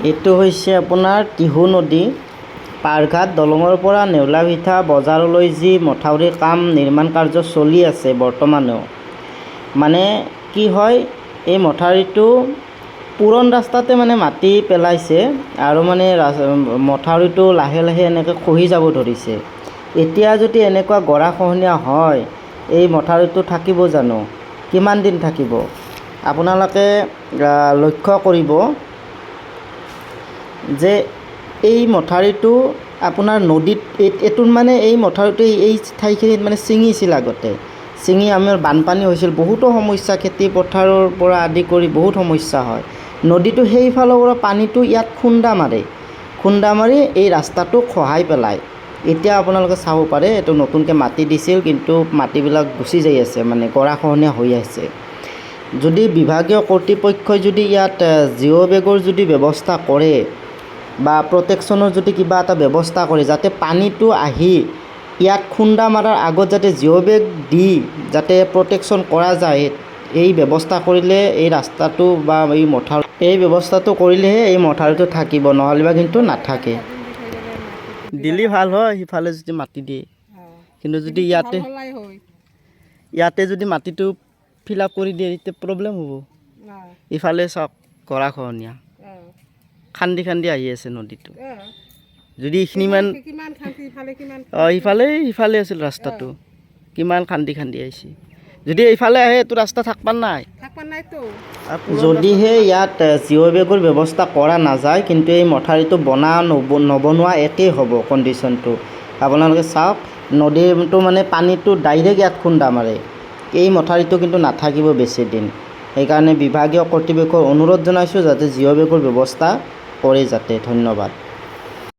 এইটো হৈছে আপোনাৰ টিহু নদী। পাৰঘাট দলঙৰ পৰা নেউলাভিঠা বজাৰলৈ যি মথাউৰিৰ কাম নিৰ্মাণ কাৰ্য চলি আছে বৰ্তমানেও। মানে কি হয়, এই মথাউৰিটো পুৰণ ৰাস্তাতে মানে মাটি পেলাইছে আৰু মানে মথাউৰিটো লাহে লাহে এনেকৈ খহি যাব ধৰিছে। এতিয়া যদি এনেকুৱা গৰাখহনীয়া হয়, এই মথাউৰিটো থাকিব জানো? কিমান দিন থাকিব? আপোনালোকে লক্ষ্য কৰিব যে এই মথাউৰিটো আপোনাৰ নদীত এইটোত মানে এই মথাউৰিটো এই ঠাইখিনিত মানে ছিঙিছিল আগতে। ছিঙি আমাৰ বানপানী হৈছিল, বহুতো সমস্যা, খেতি পথাৰৰ পৰা আদি কৰি বহুত সমস্যা হয়। নদীটো সেইফালৰ পৰা পানীটো ইয়াত খুন্দা মাৰি এই ৰাস্তাটো খহাই পেলায়। এতিয়া আপোনালোকে চাব পাৰে, এইটো নতুনকৈ মাটি দিছিল, কিন্তু মাটিবিলাক গুচি যাই আছে, মানে গৰাখহনীয়া হৈ আছে। যদি বিভাগীয় কৰ্তৃপক্ষই যদি ইয়াত জিঅ' বেগৰ যদি ব্যৱস্থা কৰে বা প্ৰটেকশ্যনৰ যদি কিবা এটা ব্যৱস্থা কৰে, যাতে পানীটো আহি ইয়াত খুন্দা মৰাৰ আগত যাতে জিঅ' বেগ দি যাতে প্ৰটেকশ্যন কৰা যায়, এই ব্যৱস্থা কৰিলে এই ৰাস্তাটো বা এই ব্যৱস্থাটো কৰিলেহে এই মথাউৰিটো থাকিব, নহ'লে বা কিন্তু নাথাকে। দিলে ভাল হয় সিফালে যদি মাটি দিয়ে, কিন্তু যদি ইয়াতে যদি মাটিটো ফিল আপ কৰি দিয়ে তেতিয়া প্ৰব্লেম হ'ব। ইফালে চাওক গৰাখহনীয়া খান্দি আহি আছে নদীটো। যদি এইখিনিমান ইফালে আছিল ৰাস্তাটো, কিমান খান্দি আহিছে। যদি এইফালে আহে এইটো ৰাস্তা থাকপাৰ নাই। যদিহে ইয়াত জিঅ' বেগৰ ব্যৱস্থা কৰা নাযায়, কিন্তু এই মথাউৰিটো নবনোৱা একেই হ'ব কণ্ডিশ্যনটো। আপোনালোকে চাওক, নদীটো মানে পানীটো ডাইৰেক্ট ইয়াত খুন্দা মাৰে। এই মথাউৰিটো কিন্তু নাথাকিব বেছি দিন। সেইকাৰণে বিভাগীয় কৰ্তৃপক্ষক অনুৰোধ জনাইছোঁ যাতে জিঅ' বেগৰ ব্যৱস্থা কৰে যাতে। ধন্যবাদ।